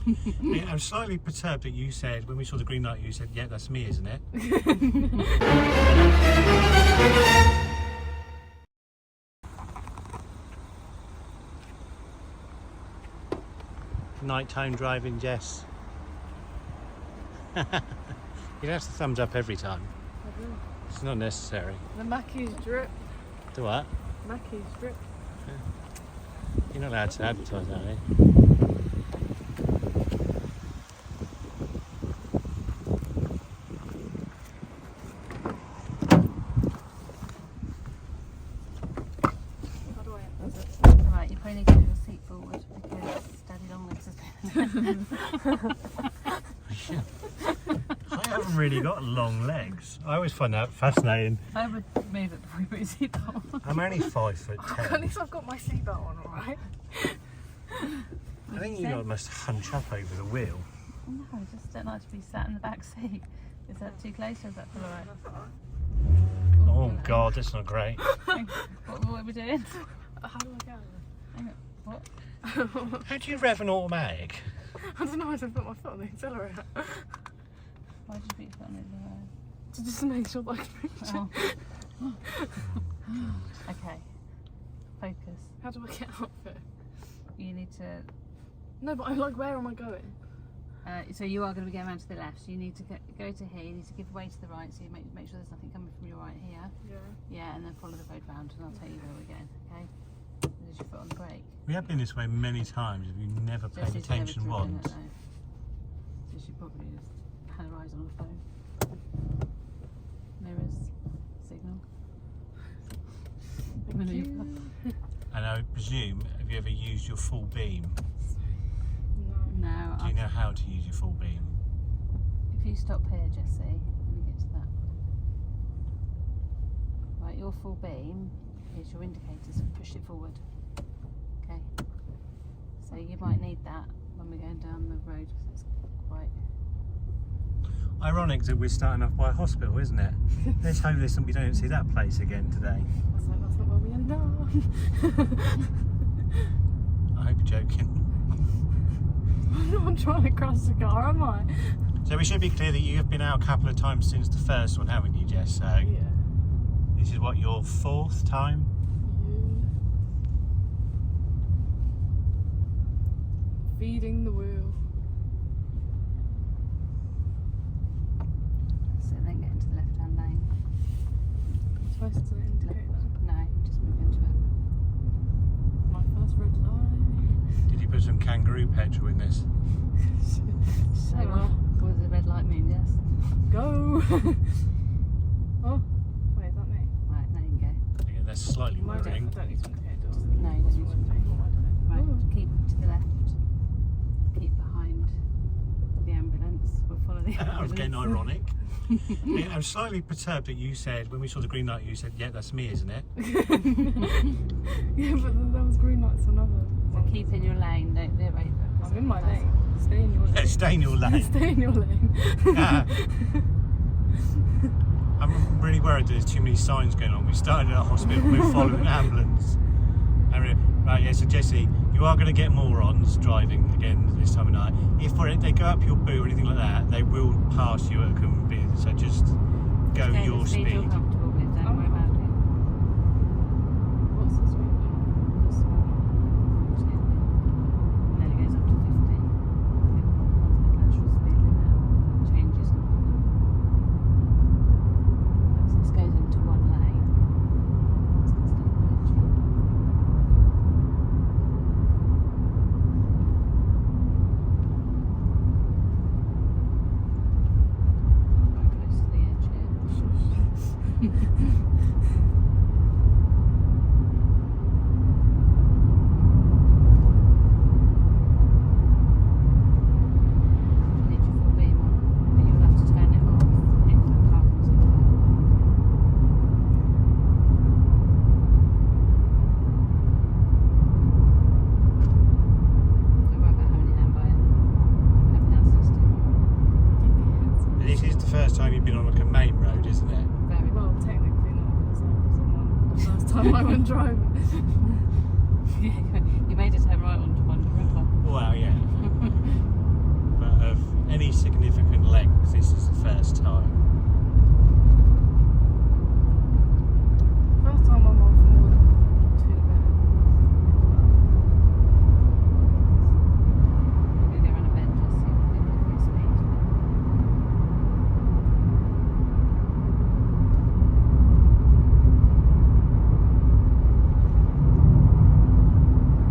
I'm slightly perturbed that you said, when we saw the green light, you said, yeah, that's me, isn't it? Nighttime driving, Jess. You don't have to thumbs up every time. I do. It's not necessary. The Mackey's drip. Do what? Mackey's drip. You're not allowed to advertise that, are you? How do I Right, you probably need to move your seat forward because Daddy Longlegs has been. I haven't really got long legs. I always find that fascinating. I would move it before you put your seat on. I'm only 5'10". At least I've got my seatbelt on, alright? I think you lot must hunch up over the wheel. No, I just don't like to be sat in the back seat. Is that too close or is that feel alright? Oh God, that's not great. What are we doing? How do I go? Hang on, what? How do you rev an automatic? I don't know, I just put my foot on the accelerator. Why did you put your foot on it? To just make sure that I can reach Oh. Okay, focus. How do I get out of it? You need to. No, but I'm like, where am I going? So you are going to be going around to the left. So you need to go to here. You need to give way to the right. So you make sure there's nothing coming from your right here. Yeah. Yeah, and then follow the road round, and I'll tell you where we're going. Okay. There's your foot on the brake. We have been this way many times. Have you never paid Jessie's never attention driven once? it, though. So she probably just had her eyes on her phone. Mirrors, signal. And I presume, have you ever used your full beam? No. No. Do you know how to use your full beam? If you stop here, Jessie, let me get to that. Right, your full beam. Here's your indicators and push it forward. Okay. So you might need that when we're going down the road because it's quite. Ironic that we're starting off by a hospital, isn't it? Let's hope we don't see that place again today. That's not where we end up. I hope you're joking. I'm not trying to crash the car, am I? So we should be clear that you have been out a couple of times since the first one, haven't you, Jess? So Yeah. this is what, your 4th time? Feeding the wheel. So then get into the left-hand lane. Supposed to indicate that. No, just move into it. My first red light. Did you put some kangaroo petrol in this? So what does the red light mean? Yes. Go! Oh, wait, is that me? Right, there you go. Yeah, that's slightly I don't worrying. need to indicate, do I? No, you don't need to indicate. Right, Oh. keep to the left. Keep behind the ambulance. We'll follow the ambulance. I was getting ironic. I'm slightly perturbed that you said, when we saw the green light, you said, yeah, that's me, isn't it? Yeah, but there was green lights on other. So keep in your lane, don't veer over. I'm in my lane. Stay in your lane. Stay in your lane. Stay in your lane. I'm really worried that there's too many signs going on. We started at a hospital, we're following an ambulance. Right, yeah, so Jessie, you are going to get morons driving again this time of night. If they go up your boot or anything like that, they will pass you at a convenience. So just go Stay your the speed speed. you're comfortable with, don't worry about it. What's the speed limit? And then it goes up to 50. Once the natural speed limit changes. So this goes into one lane. So instead of merging. Quite close to the edge here. Need your full beam on, but you'll have to turn it off if the car comes in. Don't worry about having your hand by it. Having that system. This is the first time you've been on like a main road, isn't it? Very well. Well, technically not, because I was on one the first time I went driving. You made a turn right onto one, remember? Well, yeah. any significant length, this is the first time. First time I'm on for more than 2 minutes. We're going to go around a bend just see if we can get speed.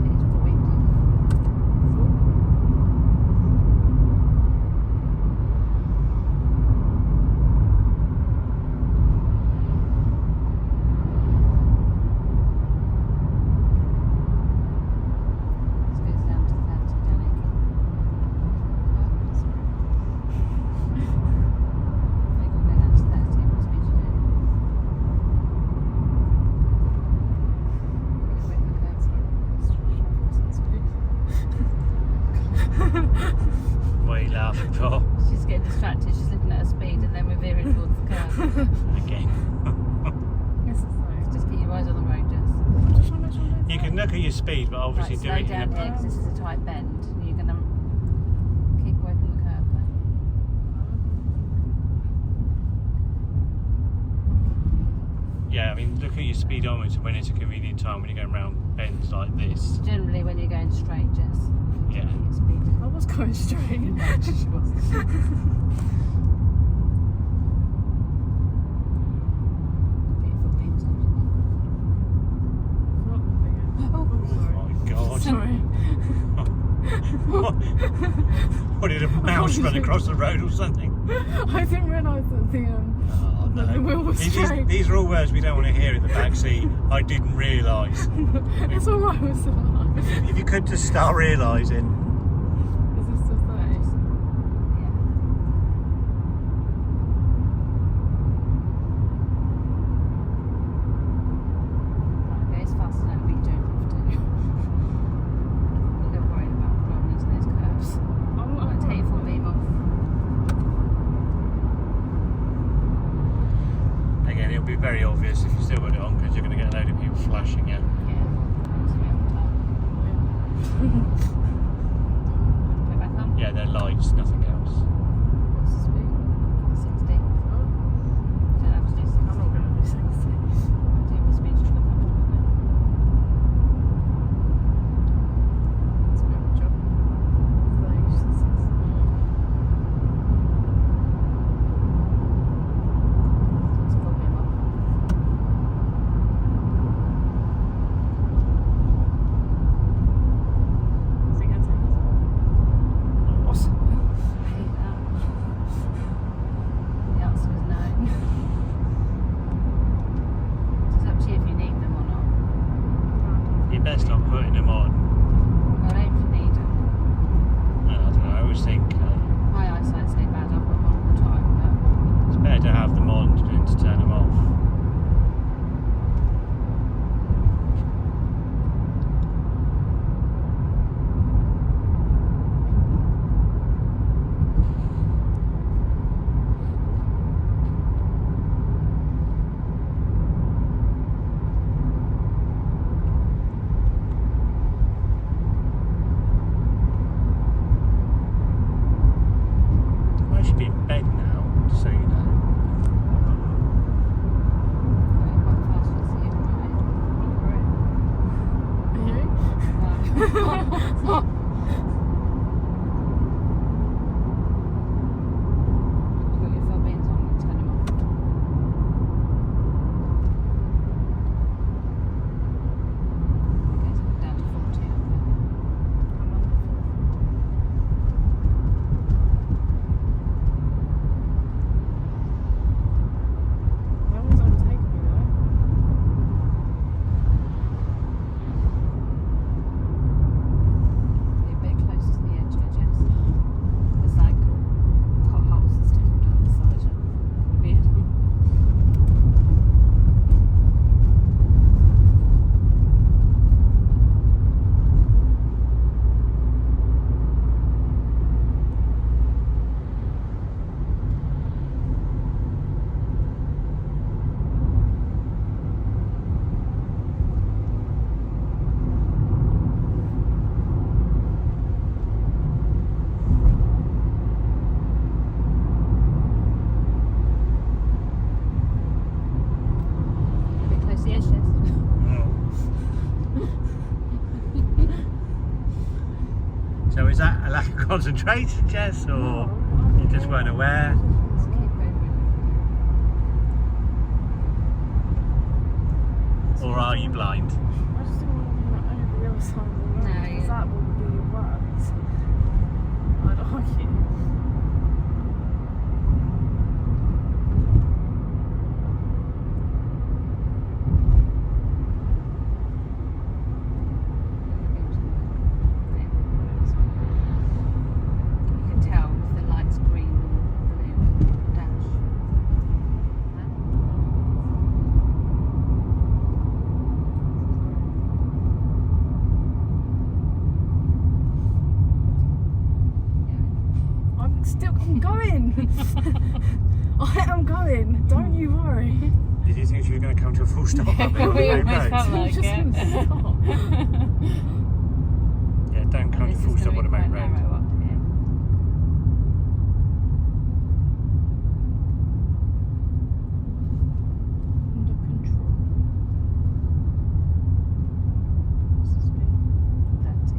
Take your foot weight off. So it's down to 30, Danny. They can go down to 30, what speed you doing? Get away from the curves. What are you laughing for? She's getting distracted, she's looking at her speed and then we're veering towards the curve. Again. This is nice. Just keep your eyes on the road, Jess. I just want to make sure I'm You can look at your speed, but obviously Right, do slow it down in a... here because this is a tight bend. You're going to keep away from the curve though. Yeah, I mean, look at your speedometer when it's a convenient time, when you're going around bends like this. Generally when you're going straight, Jess. Yeah. Keep your speed down. I was going straight. She was. Get your foot beams on. Oh, Oh my God. sorry. What, did a mouse run across the road or something? I didn't realise that the Oh, that the wheel was straight. These are all words we don't want to hear in the back seat. I didn't realise. It's alright, we're still alive. If you could just start realising. Is this still 30? Yeah. Right, okay, it's fast enough, but you don't have to. You're a little worried about driving into those curves. I'm Right, take your full beam off. Again, it'll be very obvious if you still got it on, because you're going to get a load of people flashing you. Yeah. That's me on top. Put it back on. Yeah, they're lights, nothing else. What's the speed? 60. Don't have to do 60. I'm not going to do 60. Do the speed you feel comfortable with. It's a bit of a job. So I used to 60. It's full beam off. Is it going to take us? Awesome. I hate that. A lack of concentration, Jess, or you just weren't aware? Just keep over. Or are you blind? I just don't want to be like over the other side of the road. No, because yeah. that would be worse. I'd argue. You can tell if the light's green or blue dash. I'm going. I am going. Don't you worry. Did you think you were going to come to a full stop up here on the We main almost felt road? like Just it. stop. Yeah, don't come to This full is stop gonna on the be main quite road. narrow up here. Under control. What's the speed? 30.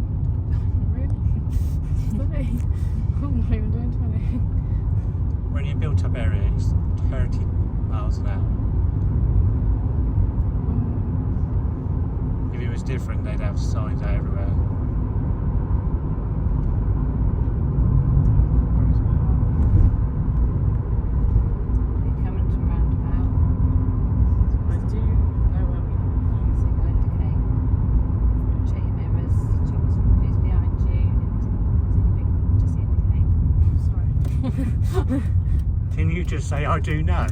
Really? 20. I'm not even doing 20. When you built up area, it's 30 miles an hour. If it was different, they'd have signs out everywhere. Are you coming to a roundabout? I do know where we are. So go indicate. Check your mirrors. Check who's behind you. Just indicate. Sorry. Can you just say, I do know?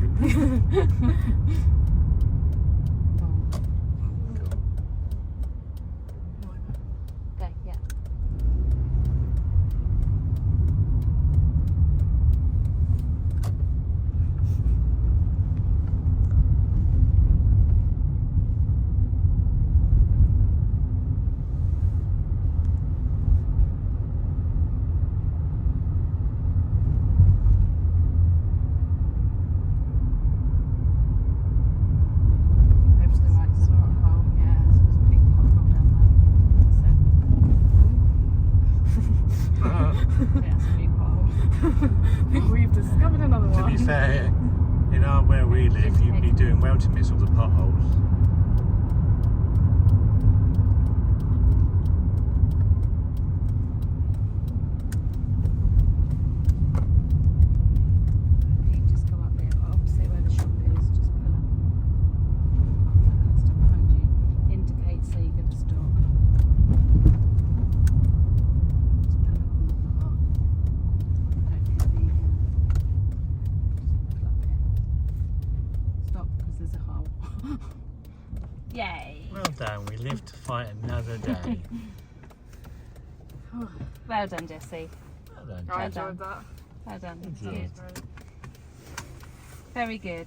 Okay, yeah. Over to the right is a pothole. Yeah, there's a big pothole down there. Yeah, it's a big pothole. We've discovered another To one. be fair, in our where we live, you'd be doing well to miss all the potholes. If you just go up there, opposite where the shop is, just pull up. That car stop behind you. Indicate so you're going to stop. Just pull up on the path. Don't hit the. Just pull up here. Stop because there's a hole. Yay! Well done, we live to fight another day. Well done, Jessie. Well done, I Jess. enjoyed that. Well done. Thank you. Good. Very good.